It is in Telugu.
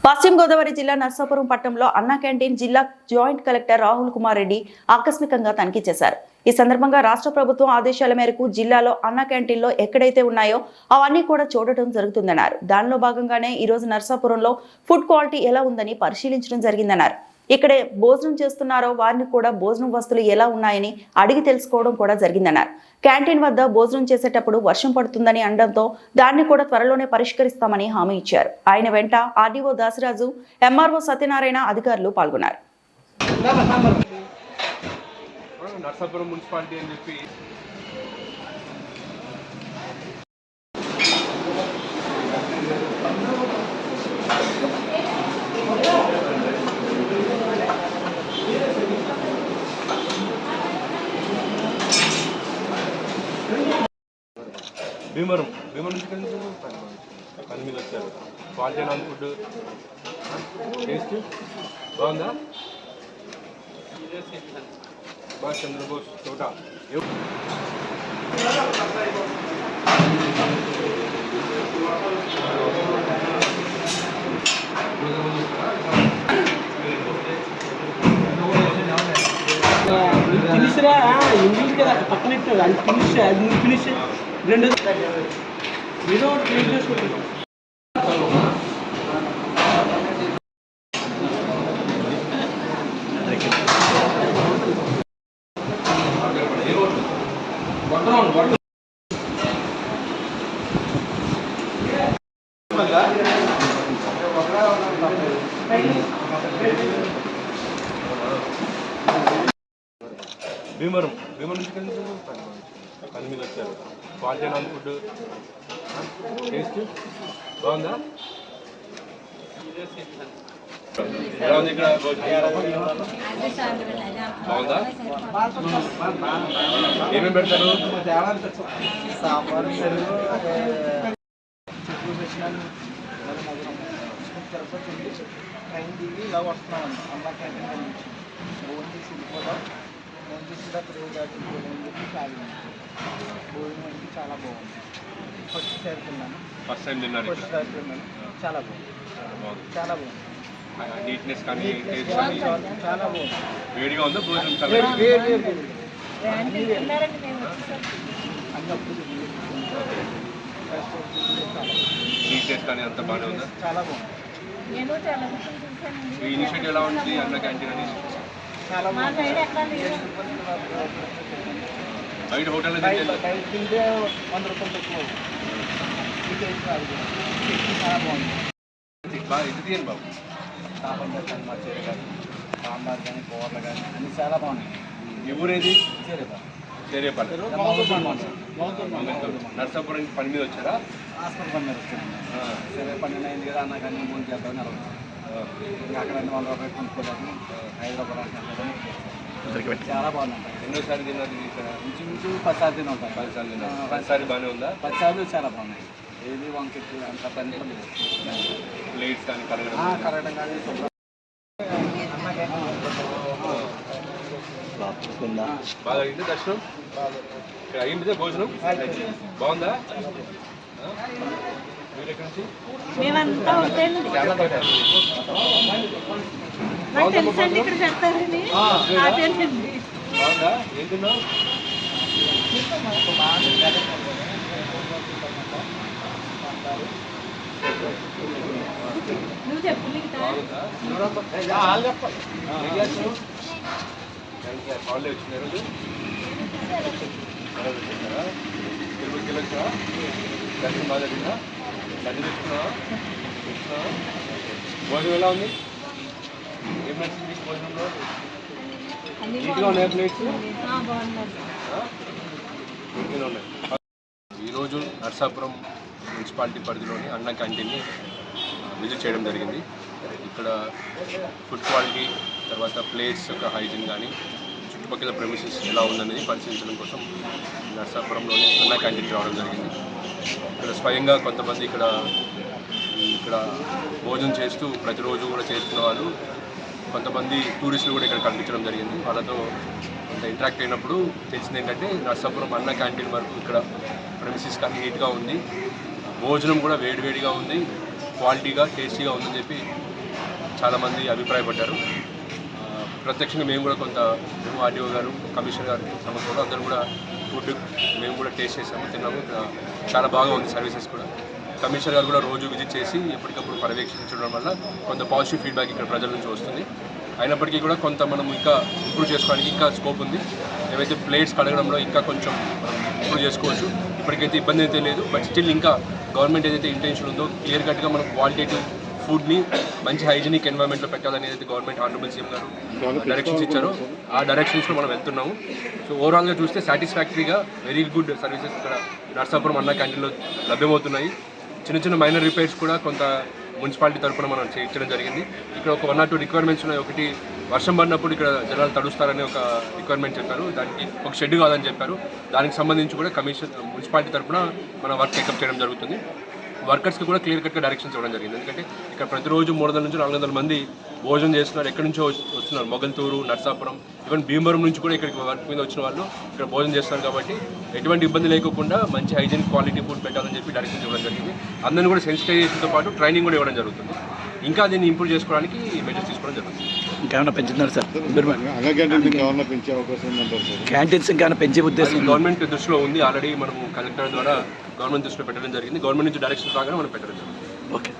పశ్చిమ గోదావరి జిల్లా నర్సాపురం పట్టణంలో అన్నా క్యాంటీన్ జిల్లా జాయింట్ కలెక్టర్ రాహుల్ కుమార్ రెడ్డి ఆకస్మికంగా తనిఖీ చేశారు. ఈ సందర్భంగా రాష్ట్ర ప్రభుత్వం ఆదేశాల మేరకు జిల్లాలో అన్నా క్యాంటీన్లో ఎక్కడైతే ఉన్నాయో అవన్నీ కూడా చూడటం జరుగుతుందన్నారు. దానిలో భాగంగానే ఈ రోజు నర్సాపురంలో ఫుడ్ క్వాలిటీ ఎలా ఉందని పరిశీలించడం జరిగిందన్నారు. ఇక్కడే భోజనం చేస్తున్నారో వారిని కూడా భోజనం వస్తువులు ఎలా ఉన్నాయని అడిగి తెలుసుకోవడం కూడా జరిగిందన్నారు. క్యాంటీన్ వద్ద భోజనం చేసేటప్పుడు వర్షం పడుతుందని అనడంతో దాన్ని కూడా త్వరలోనే పరిష్కరిస్తామని హామీ ఇచ్చారు. ఆయన వెంట ఆర్డీఓ దాసరాజు, ఎంఆర్ఓ సత్యనారాయణ అధికారులు పాల్గొన్నారు. నర్సాపురం మున్సిపాలిటీ అని చెప్పి భీమవరం నుంచి పని మీద వచ్చారు. క్వాలిటీ నాన్ ఫుడ్ టేస్ట్ బాగుందా? సుభాష్ చంద్రబోస్ తోట ఫినిష్రా ఇంగ్లీష్ కదా పక్కన అది ఫినిష్ అది ఫినిష్ రెండు ఏదో క్లీన్ చేసుకుంటున్నాం. భీమవరం నుంచి పని మీద వచ్చారు. క్వాలిటీ నాన్ ఫుడ్ టేస్ట్ బాగుందా? ఎలా ఉంది ఇక్కడ? బాగుందా? ఏమేమి పెడతారు? సాంబార్ ట్రైన్ దిగి ఇలా వస్తున్నామండి. అమ్మ క్యాంటీన్ ఓన్లీ సిద్ధిపోతాం. నేను చూసిన ప్రేజాకి చెప్పి తాగినాను. భోజనం చాలా బాగుంది. ఫస్ట్ సారి తిన్నాను. ఫస్ట్ టైం తిన్నాను. చాలా బాగుంది. చాలా బాగుంది. నీట్నెస్ కానీ చాలా బాగుంది. వేడిగా ఉందా భోజనం? నీట్నెస్ కానీ అంత బాగానే ఉందా? చాలా బాగుంది. ఈ ఇనిషియేటివ్ ఎలా ఉంది అన్న క్యాంటీన్ అని? చాలా బయట హోటల్ తింటే 100 రూపాయలు తక్కువ. చాలా బాగుంది. బాగా ఇది తీయండి బాబు. సాంబార్ కానీ సాంబార్ కానీ కూరలు కానీ అన్నీ చాలా బాగున్నాయి. ఈ ఊరేది? చేరేపల్లి. నర్సాపురం పని మీద వచ్చారా? హాస్పిటల్ పని మీద వచ్చాను. చేరేపల్లి అయింది కదా అన్న కానీ మూడు చేద్దామని అలా అక్కడ 100 రూపాయలు కొనుక్కోలేదని హైదరాబాద్ చాలా బాగుంది. ఎన్నోసారి తిన్నది? ఇంచుమించు 10 సార్లు తిని ఉంటాను. 10 సార్లు తిన్నా. 10 సార్లు బాగానే ఉందా? 10 సార్లు చాలా బాగున్నాయి. ఏది వంకెట్టు అంత పని ప్లేట్స్ కానీ కరగడం కానీ బాగా అయింది దర్శనం? ఇక్కడ అయింది భోజనం? బాగుందా? మీరు ఎక్కడి నుంచి? బాగుందా? ఏం తిన్నావు? హాలిడే వచ్చింది ఈరోజు? తిరుపతికి వెళ్ళొచ్చా? దర్శనం బాగా జరిగిందా? లడ్డు తెచ్చుకున్నావా? భోజనం ఎలా ఉంది? ఏం నచ్చింది భోజనంలో? నీట్గా ఉన్నాయి ప్లేట్స్? నీట్గా ఉన్నాయి. ఈరోజు నర్సాపురం మున్సిపాలిటీ పరిధిలోని అన్న క్యాంటీన్ని విజిట్ చేయడం జరిగింది. ఇక్కడ ఫుడ్ క్వాలిటీ, తర్వాత ప్లేస్ యొక్క హైజీన్ కానీ చుట్టుపక్కల ప్రెమిసెస్ ఎలా ఉందనేది పరిశీలించడం కోసం నర్సాపురంలోని అన్న క్యాంటీన్కి రావడం జరిగింది. ఇక్కడ స్వయంగా కొంతమంది ఇక్కడ భోజనం చేస్తూ ప్రతిరోజు కూడా చేస్తున్న వాళ్ళు, కొంతమంది టూరిస్టులు కూడా ఇక్కడ కనిపించడం జరిగింది. వాళ్ళతో ఇంటరాక్ట్ అయినప్పుడు తెలిసింది ఏంటంటే నర్సాపురం అన్న క్యాంటీన్ వరకు ఇక్కడ ప్రెమిసెస్ కానీ నీట్గా ఉంది, భోజనం కూడా వేడివేడిగా ఉంది, క్వాలిటీగా టేస్టీగా ఉందని చెప్పి చాలామంది అభిప్రాయపడ్డారు. ప్రత్యక్షంగా మేము కూడా కొంత ఆర్డీఓ గారు, కమిషనర్ గారు సమస్యలు అందరూ కూడా ఫుడ్ మేము కూడా టేస్ట్ చేసాము, తిన్నాము. చాలా బాగా ఉంది సర్వీసెస్ కూడా. కమిషనర్ గారు కూడా రోజు విజిట్ చేసి ఎప్పటికప్పుడు పర్యవేక్షించడం వల్ల కొంత పాజిటివ్ ఫీడ్బ్యాక్ ఇక్కడ ప్రజల నుంచి వస్తుంది. అయినప్పటికీ కూడా కొంత మనం ఇంకా ఇంప్రూవ్ చేసుకోవడానికి ఇంకా స్కోప్ ఉంది. ఏవైతే ప్లేట్స్ కడగడంలో ఇంకా కొంచెం మనం ఇంప్రూవ్ చేసుకోవచ్చు. ఇప్పటికైతే ఇబ్బంది అయితే లేదు. బట్ స్టిల్ ఇంకా గవర్నమెంట్ ఏదైతే ఇంటెన్షన్ ఉందో క్లియర్ కట్గా మనం క్వాలిటేటివ్ ఫుడ్ని మంచి హైజీనిక్ ఎన్వైరన్మెంట్లో పెట్టాలని ఏదైతే గవర్నమెంట్ ఆనరబుల్ సీఎం గారు డైరెక్షన్స్ ఇచ్చారో ఆ డైరెక్షన్స్లో మనం వెళ్తున్నాము. సో ఓవరాల్గా చూస్తే సాటిస్ఫాక్టరీగా వెరీ గుడ్ సర్వీసెస్ ఇక్కడ నర్సాపురం అన్నా క్యాంటీన్లో లభ్యమవుతున్నాయి. చిన్న చిన్న మైనర్ రిపేర్స్ కూడా కొంత మున్సిపాలిటీ తరఫున మనం చేయించడం జరిగింది. ఇక్కడ ఒక 1 or 2 రిక్వైర్మెంట్స్ ఉన్నాయి. ఒకటి, వర్షం పడినప్పుడు ఇక్కడ జనాలు తడుస్తారని ఒక రిక్వైర్మెంట్ చెప్పారు. దానికి ఒక షెడ్ కాదని చెప్పారు. దానికి సంబంధించి కూడా మున్సిపాలిటీ తరఫున మనం వర్క్ టేకప్ చేయడం జరుగుతుంది. వర్కర్స్కి కూడా క్లియర్ కట్గా డైరెక్షన్స్ ఇవ్వడం జరిగింది. ఎందుకంటే ఇక్కడ ప్రతిరోజు 300 నుంచి 400 మంది భోజనం చేస్తున్నారు. ఎక్కడి నుంచో వస్తున్నారు, మొగల్తూరు, నర్సాపురం, ఈవెన్ భీమవరం నుంచి కూడా ఇక్కడికి వర్క్ మీద వచ్చిన వాళ్ళు ఇక్కడ భోజనం చేస్తున్నారు. కాబట్టి ఎటువంటి ఇబ్బంది లేకుండా మంచి హైజీనిక్ క్వాలిటీ ఫుడ్ పెట్టాలని చెప్పి డైరెక్షన్స్ ఇవ్వడం జరిగింది. అందరిని కూడా సెన్సిటైజేషన్తో పాటు ట్రైనింగ్ కూడా ఇవ్వడం జరుగుతుంది. ఇంకా దీన్ని ఇంప్రూవ్ చేసుకోవడానికి మెజర్స్ తీసుకోవడం జరుగుతుంది. ఇంకేమైనా పెంచుతున్నారు సార్? క్యాంటీన్స్ క్యాంటీన్స్ ఇంకేమైనా పెంచే ఉద్దేశం గవర్నమెంట్ దృష్టిలో ఉంది. ఆల్రెడీ మనం కలెక్టర్ ద్వారా గవర్నమెంట్ దృష్టిలో పెట్టడం జరిగింది. గవర్నమెంట్ నుంచి డైరెక్షన్స్ రాగానే మనం పెట్టడం జరిగింది. ఓకే.